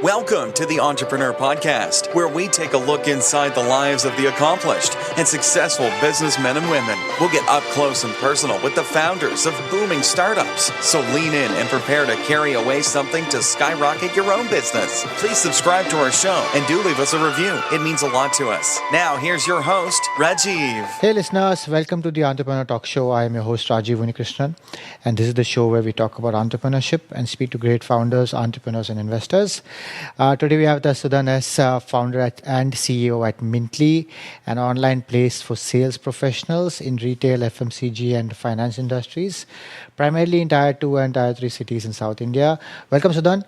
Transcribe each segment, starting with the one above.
Welcome to the Entrepreneur Podcast, where we take a look inside the lives of the accomplished and successful businessmen and women. We'll get up close and personal with the founders of booming startups. So lean in and prepare to carry away something to skyrocket your own business. Please subscribe to our show and do leave us a review. It means a lot to us. Now, here's your host, Rajiv. Hey listeners, welcome to the Entrepreneur Talk Show. I am your host Rajiv Unikrishnan, and this is the show where we talk about entrepreneurship and speak to great founders, entrepreneurs and investors. Today we have the Sudhan S, founder and CEO at Mintly, an online place for sales professionals in retail, FMCG and finance industries, primarily in Tier 2 and Tier 3 cities in South India. Welcome Sudhan.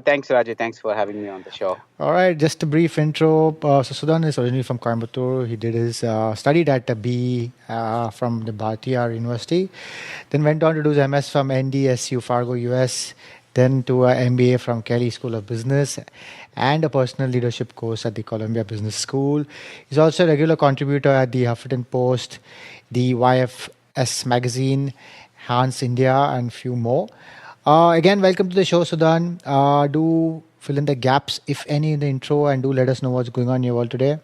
Thanks, Raju. Thanks for having me on the show. All right, just a brief intro. So Sudhan is originally from Coimbatore. He did his studied at a BE from the Bharatiya University, then went on to do his MS from NDSU Fargo, US, then to an MBA from Kelley School of Business and a personal leadership course at the Columbia Business School. He's also a regular contributor at the Huffington Post, the YFS magazine, Hans India, and few more. Again, welcome to the show, Sudhan. Do fill in the gaps, if any, in the intro, and do let us know what's going on in your world today.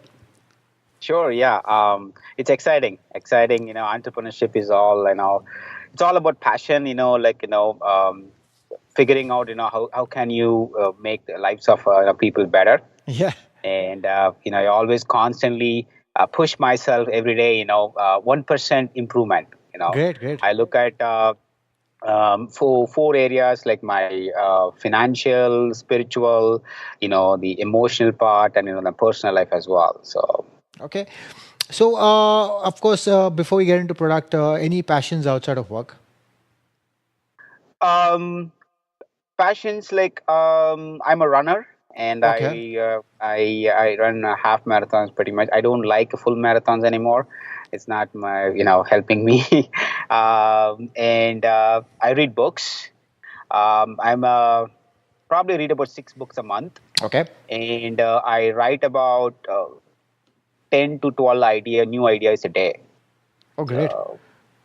Sure, yeah. It's exciting. Entrepreneurship is all, it's all about passion, figuring out, how can you make the lives of people better. Yeah. And, I always constantly push myself every day, 1% improvement, Great. I look at four areas like my financial, spiritual, the emotional part, and the personal life as well. So Okay. So, of course, before we get into product, any passions outside of work? um passions, like I'm a runner, and Okay. I run half marathons pretty much. I don't like full marathons anymore. It's not my helping me. And I read books. I'm probably read about 6 books a month, Okay. and I write about 10 to 12 new ideas a day. Oh, great. So,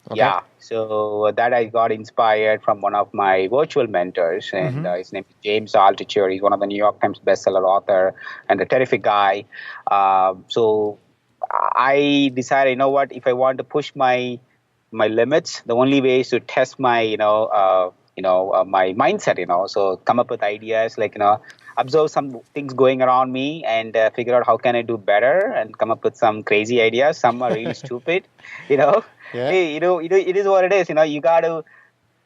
Okay. yeah, so that I got inspired from one of my virtual mentors, and Mm-hmm. his name is James Altucher. He's one of the New York Times bestseller author and a terrific guy. So I decided, what, if I want to push my limits, the only way is to test my my mindset. So come up with ideas, like observe some things going around me, and figure out how can I do better, and come up with some crazy ideas. Some are really stupid, you know. Yeah. Hey, it is what it is. You got to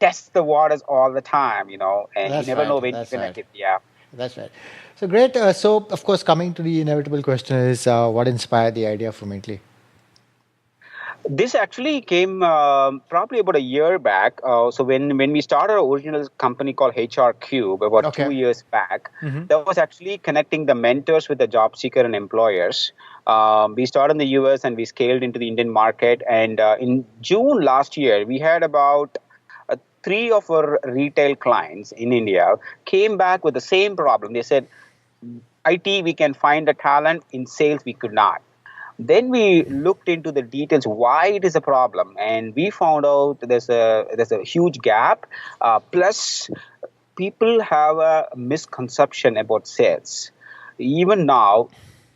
test the waters all the time, and you That's never know right. when you're That's gonna right. hit. Yeah. That's right. So great. So, of course, coming to the inevitable question is, what inspired the idea for Mintly? This actually came probably about a year back. So when we started our original company called HR Cube about Okay. 2 years back, Mm-hmm. that was actually connecting the mentors with the job seeker and employers. We started in the US and we scaled into the Indian market. And in June last year, we had about three of our retail clients in India came back with the same problem. They said, IT, we can find the talent; in sales, we could not. Then we looked into the details why it is a problem, and we found out there's a huge gap. Plus, people have a misconception about sales. Even now,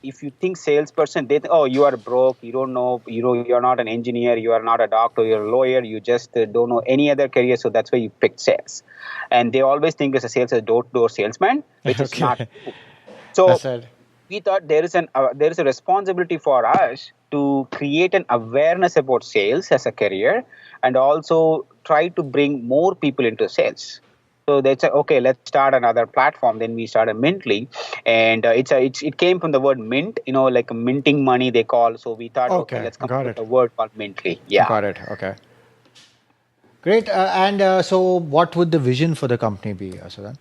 if you think salesperson, they think, oh, you are broke, you don't know, you're not an engineer, you are not a doctor, you're a lawyer, you just don't know any other career, so that's why you picked sales. And they always think as a sales, a door-to-door salesman, which is not Okay. true. So That's right. we thought there is a responsibility for us to create an awareness about sales as a career, and also try to bring more people into sales. So they said, okay, let's start another platform. Then we started Mintly, and it came from the word mint, like minting money they call. So we thought, okay, Okay. let's come up Got with it. a word called Mintly. Yeah. Got it. Okay. Great. And so, what would the vision for the company be, Sudhan?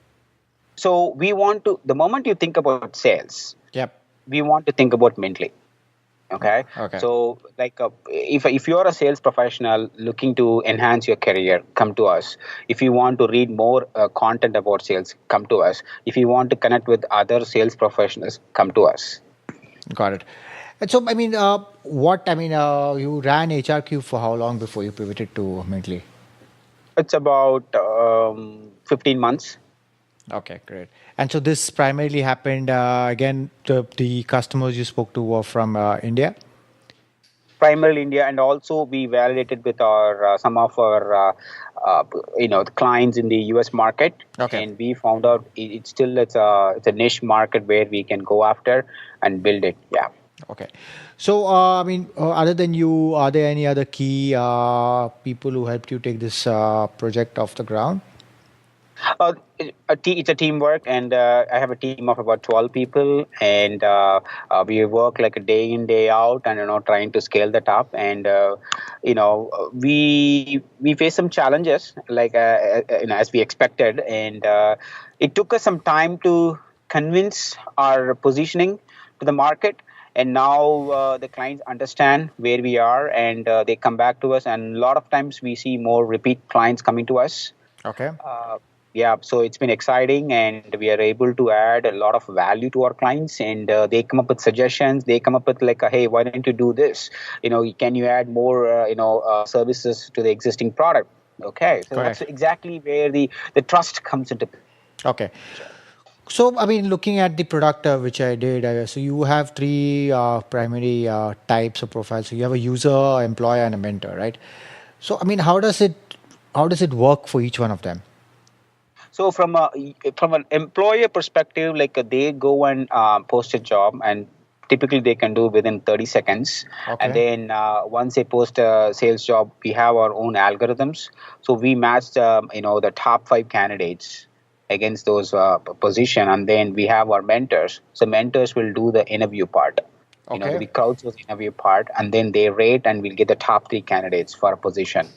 So we want to. The moment you think about sales, Yep. we want to think about Mintly. Okay. Okay. So like if you're a sales professional looking to enhance your career, come to us. If you want to read more content about sales, come to us. If you want to connect with other sales professionals, come to us. Got it. And so, you ran HRQ for how long before you pivoted to Mintly? It's about 15 months. Okay, great. And so this primarily happened again. The customers you spoke to were from India. Primarily India, and also we validated with our some of our uh, the clients in the US market, Okay. and we found out it's a niche market where we can go after and build it. Yeah. Okay. So, I mean, other than you, are there any other key people who helped you take this project off the ground? It's a teamwork, and I have a team of about 12 people, and we work like a day in, day out, and trying to scale that up. And we face some challenges, like as we expected, and it took us some time to convince our positioning to the market. And now the clients understand where we are, and they come back to us. And a lot of times we see more repeat clients coming to us. Okay. Yeah, so it's been exciting, and we are able to add a lot of value to our clients, and they come up with suggestions. They come up with like, hey, why don't you do this? Can you add more, services to the existing product? Okay, so Correct. that's exactly where the trust comes into. Okay. So, I mean, looking at the product which I did, so you have three primary types of profiles. So you have a user, employer, and a mentor, right? So, I mean, how does it work for each one of them? So from an employer perspective, like they go and post a job, and typically they can do within 30 seconds. Okay. And then once they post a sales job, we have our own algorithms. So we match the top 5 candidates against those position, and then we have our mentors. So mentors will do the interview part. Okay. We crowdsource the interview part, and then they rate, and we'll get the top 3 candidates for a position.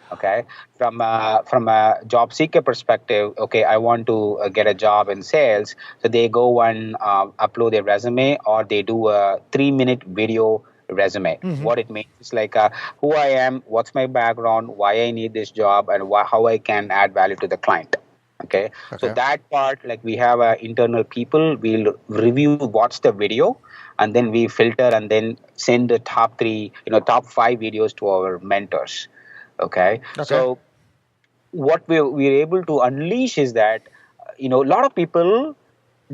Okay, from a job seeker perspective, okay, I want to get a job in sales, so they go and upload their resume, or they do a 3-minute video resume. What it means is like who I am, what's my background, why I need this job, and how I can add value to the client. Okay, so Okay. that part, like we have internal people, we'll review what's the video, and then we filter and then send the top 5 videos to our mentors. Okay, Okay. so what we're able to unleash is that a lot of people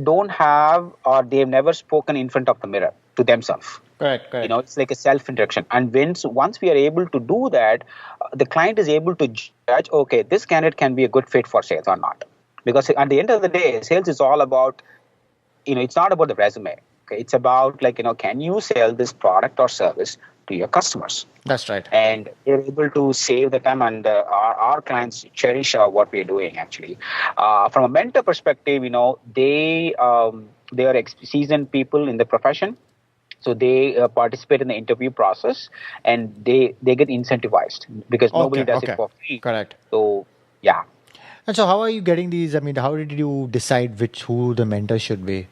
don't have, or they've never spoken in front of the mirror to themselves. Correct. Correct. It's like a self introduction, and once we are able to do that, the client is able to judge, okay, this candidate can be a good fit for sales or not. Because at the end of the day, sales is all about, it's not about the resume. Okay, it's about like, can you sell this product or service to your customers? That's right. And we're able to save the time, and our clients cherish what we're doing actually. From a mentor perspective, they are seasoned people in the profession, so they participate in the interview process, and they get incentivized because nobody does it for free. Correct. So yeah. And so, how are you getting these? I mean, how did you decide who the mentor should be?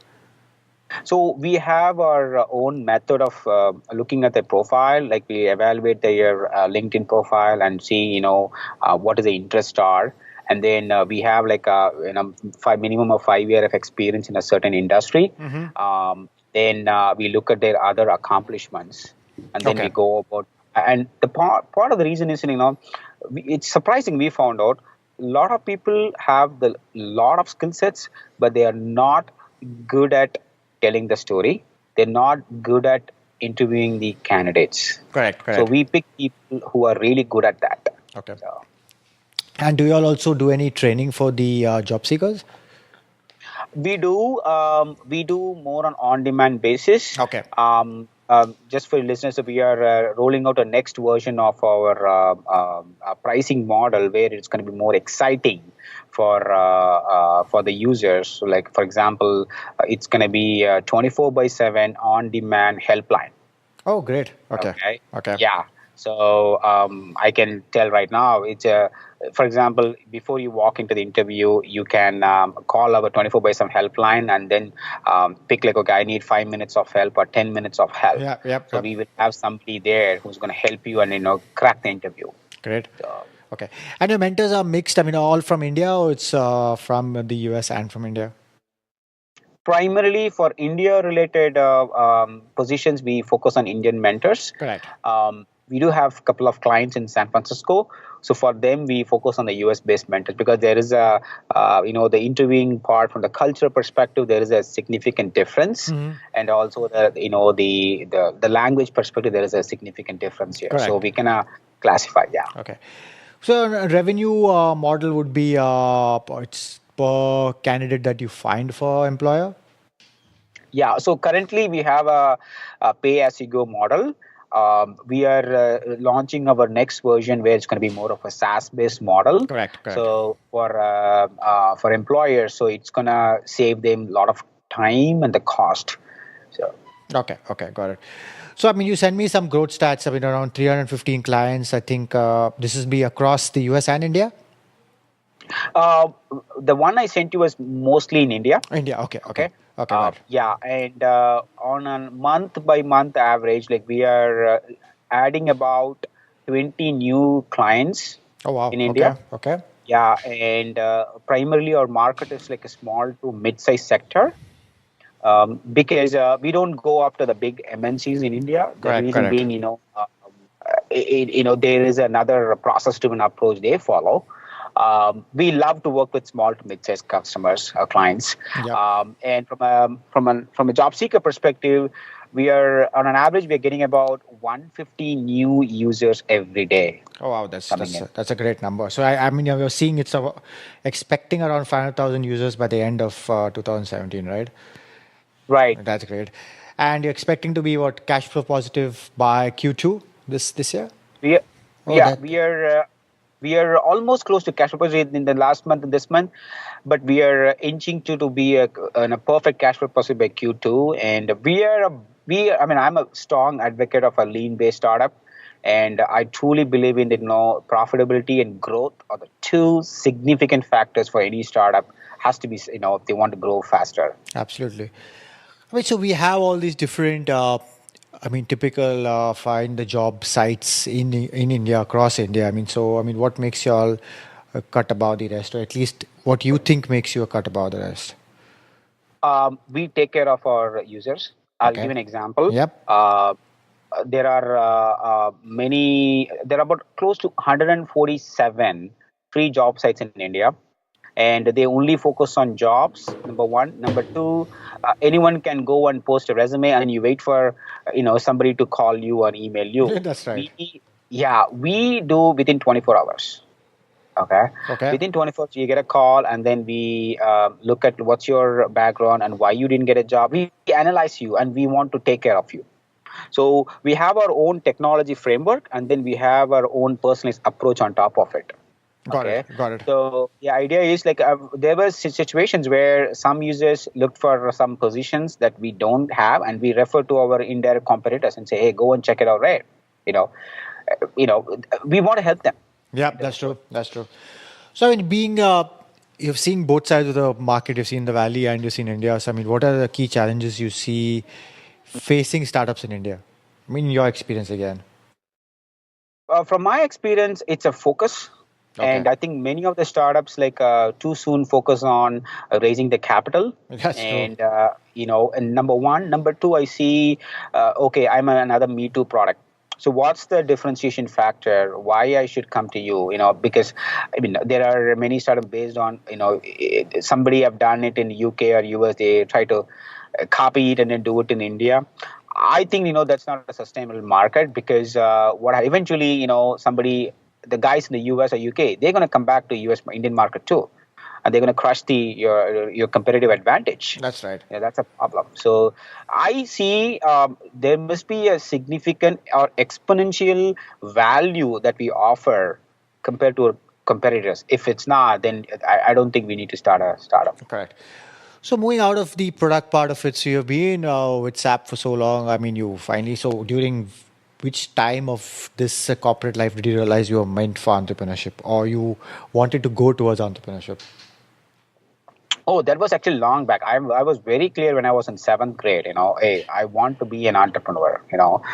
So we have our own method of looking at the profile. Like we evaluate their LinkedIn profile and see, what is the interest are, and then we have like a minimum of 5 year of experience in a certain industry. Then we look at their other accomplishments, and then Okay. we go about. And the part of the reason is, it's surprising. We found out a lot of people have the lot of skill sets, but they are not good at telling the story. They're not good at interviewing the candidates. Correct. So we pick people who are really good at that. Okay. So, And do you all also do any training for the job seekers? we do more on-demand basis. Okay. Just for listeners, we are rolling out a next version of our pricing model, where it's going to be more exciting for the users. So, like for example, it's going to be 24/7 on-demand helpline. Oh, great. Okay. Okay. Yeah. So I can tell right now, for example, before you walk into the interview, you can call our 24/7 helpline, and then pick like, okay, I need 5 minutes of help or 10 minutes of help. Yeah. Yep. So we will have somebody there who's going to help you and crack the interview. Great. So, Okay. And your mentors are mixed. I mean, all from India, or it's from the US and from India? primarily for India related positions, we focus on Indian mentors. Correct. We do have a couple of clients in San Francisco So for them, we focus on the US-based mentors because there is the interviewing part from the culture perspective, there is a significant difference, and also the language perspective, there is a significant difference here. Correct. So we can classify, yeah. Okay. So a revenue model would be it's per candidate that you find for employer. Yeah, so currently we have a pay-as-you-go model. We are launching our next version where it's going to be more of a SaaS-based model. Correct. So for employers, so it's going to save them a lot of time and the cost. So Okay, got it. So, I mean, you send me some growth stats. I mean, around 315 clients. I think this is be across the US and India. The one I sent you was mostly in India. India, okay. Got it. Yeah, and on a month-by-month average, like we are adding about 20 new clients Oh, wow. in India. Okay. Yeah, and primarily our market is like a small to mid-sized sector. Because we don't go after the big MNCs in India. The reason being, there is another process-driven approach they follow. We love to work with small to mid-sized customers, our clients. Yep. And from a job seeker perspective, we are on an average we are getting about 150 new users every day. Oh, wow, that's a great number. So I mean, you're seeing it's expecting around 500,000 users by the end of 2017, right? Right. That's great. And you're expecting to be cash flow positive by Q2 this year? We are almost close to cash flow positive in the last month and this month, but we are inching to be in a perfect cash flow positive by Q2. And I'm a strong advocate of a lean-based startup, and I truly believe in profitability and growth are the two significant factors for any startup. Has to be if they want to grow faster. Absolutely. I mean, so we have all these different, typical find the job sites in India, across India. What makes you all cut above the rest, or at least what you think makes you a cut above the rest? We take care of our users. I'll give an example. Yep. There are about close to 147 free job sites in India. And they only focus on jobs, number one. Number two, anyone can go and post a resume and you wait for, somebody to call you or email you. That's right. We do within 24 hours. Okay. Within 24 hours, you get a call and then we look at what's your background and why you didn't get a job. We analyze you and we want to take care of you. So we have our own technology framework and then we have our own personalized approach on top of it. Got it. So the idea is there were situations where some users looked for some positions that we don't have, and we refer to our indirect competitors and say, "Hey, go and check it out, right?" We want to help them. Yeah, that's true. So, you've seen both sides of the market. You've seen the Valley and you've seen India. So, what are the key challenges you see facing startups in India? Your experience again. From my experience, it's a focus. Okay. And I think many of the startups too soon focus on raising the capital. That's true. And number one. Number two, I see, I'm another Me Too product. So what's the differentiation factor? Why I should come to you? Because there are many startups based on, somebody have done it in UK or US. They try to copy it and then do it in India. I think, that's not a sustainable market because the guys in the US or UK, they're going to come back to Indian market too. And they're going to crush your competitive advantage. That's right. Yeah, that's a problem. So I see there must be a significant or exponential value that we offer compared to our competitors. If it's not, then I don't think we need to start a startup. Correct. So moving out of the product part of it, so you've been with SAP for so long. During which time of this corporate life did you realize you were meant for entrepreneurship, or you wanted to go towards entrepreneurship? Oh, that was actually long back. I was very clear when I was in 7th grade, hey, I want to be an entrepreneur,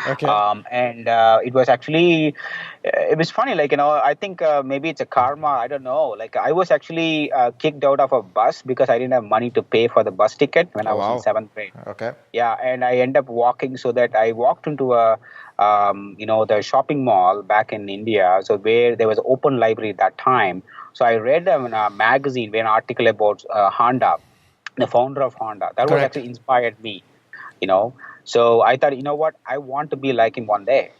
Okay. And it was actually, it was funny, I think maybe it's a karma, I don't know. I was actually kicked out of a bus because I didn't have money to pay for the bus ticket when I was in 7th grade. Okay. Yeah, and I ended up walking, so that I walked into a the shopping mall back in India. So where there was open library at that time. So I read a magazine, where an article about Honda, the founder of Honda. That was Correct. actually inspired me. So I thought, what, I want to be like him one day.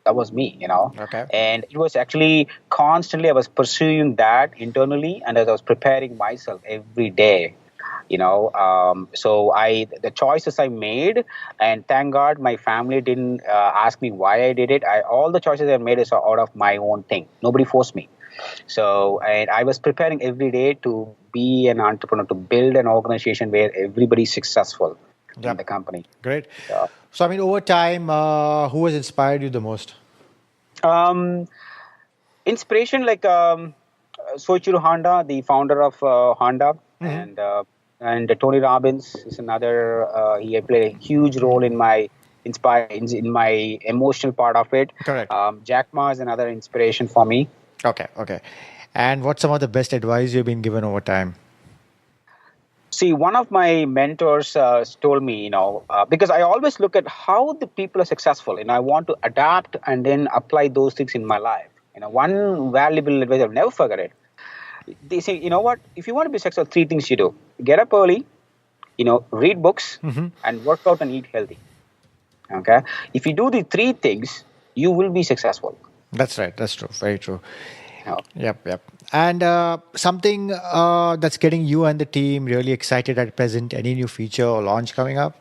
That was me. Okay. And it was actually constantly, I was pursuing that internally, and as I was preparing myself every day. So the choices I made, and thank God my family didn't ask me why I did it. All the choices I made is out of my own thing. Nobody forced me. So, and I was preparing every day to be an entrepreneur, to build an organization where everybody's successful in the company. Great. Yeah. So, I mean, over time, who has inspired you the most? Inspiration like Soichiro Honda, the founder of Honda, and Tony Robbins is another. He played a huge role in my in my emotional part of it. Correct. Jack Ma is another inspiration for me. Okay. And what's some of the best advice you've been given over time? See, one of my mentors told me, because I always look at how the people are successful, and I want to adapt and then apply those things in my life. One valuable advice, I'll never forget it. They say, what? If you want to be successful, 3 things you do: get up early, read books, and work out and eat healthy. Okay, if you do the 3 things, you will be successful. That's right. That's true. Very true. No. Yep. And something that's getting you and the team really excited at present, any new feature or launch coming up?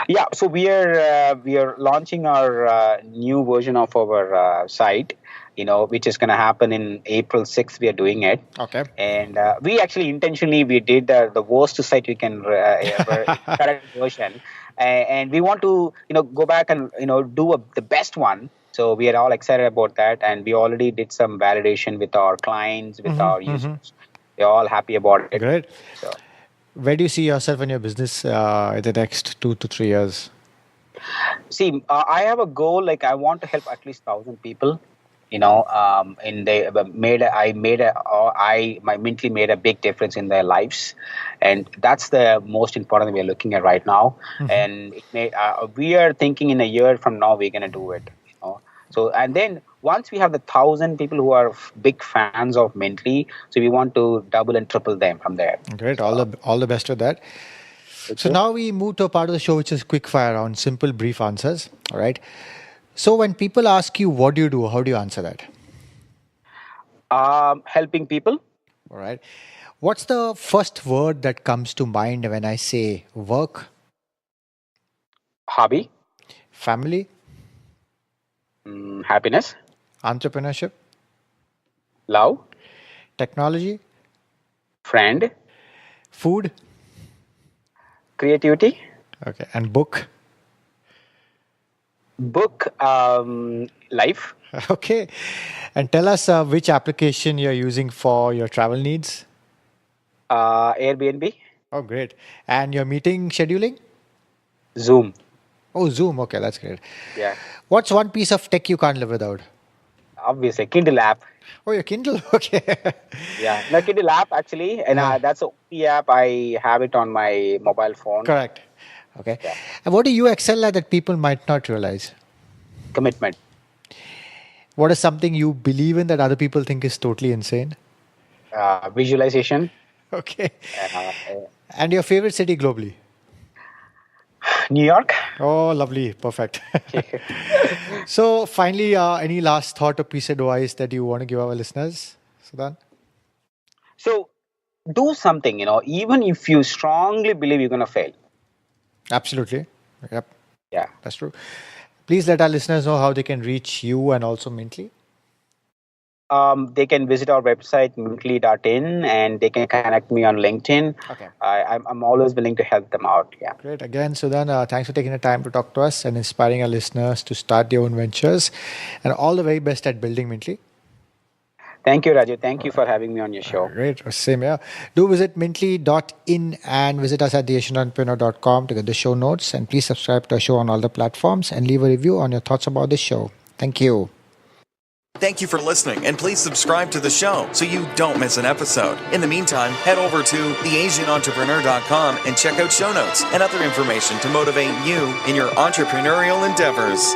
Yeah, so we are launching our new version of our site, which is going to happen in April 6th. We are doing it. Okay. And we actually intentionally, we did the worst site we can current version. And we want to, go back and, do the best one. So we are all excited about that. And we already did some validation with our clients, with our users. They're all happy about it. Great. So. Where do you see yourself in your business in the next 2 to 3 years? See, I have a goal. Like, I want to help at least 1,000 people. My Mentally made a big difference in their lives, and that's the most important thing we are looking at right now. And we are thinking in a year from now we're going to do it. So, and then once we have the 1,000 people who are big fans of Mentally, so we want to double and triple them from there. Great. All the best with that. So now we move to a part of the show which is quick fire round, simple, brief answers. All right. So when people ask you, what do you do? How do you answer that? Helping people. All right. What's the first word that comes to mind when I say work? Hobby. Family? Happiness. Entrepreneurship? Love. Technology? Friend. Food? Creativity. Okay. And book? Book. Life. Okay. And tell us which application you're using for your travel needs. Airbnb. Oh, great. And your meeting scheduling? Zoom. Oh, Zoom. Okay, that's great. Yeah. What's one piece of tech you can't live without? Obviously, Kindle app. Oh, your Kindle. Okay. Yeah, the Kindle app actually, and that's the only app I have it on my mobile phone. Correct. Okay. Yeah. And what do you excel at that people might not realize? Commitment. What is something you believe in that other people think is totally insane? Visualization. Okay. And your favorite city globally? New York. Oh, lovely. Perfect. So finally, any last thought or piece of advice that you want to give our listeners, Sudhan? So do something, even if you strongly believe you're going to fail. Absolutely. Yep. Yeah. That's true. Please let our listeners know how they can reach you and also Mentally. They can visit our website, mentally.in, and they can connect me on LinkedIn. Okay. I'm always willing to help them out. Yeah. Great. Again, Sudhan, thanks for taking the time to talk to us and inspiring our listeners to start their own ventures. And all the very best at building Mentally. Thank you, Raju. Thank you for having me on your show. Great. Same here. Do visit mentally.in and visit us at theasianentrepreneur.com to get the show notes. And please subscribe to our show on all the platforms and leave a review on your thoughts about this show. Thank you. Thank you for listening, and please subscribe to the show so you don't miss an episode. In the meantime, head over to theasianentrepreneur.com and check out show notes and other information to motivate you in your entrepreneurial endeavors.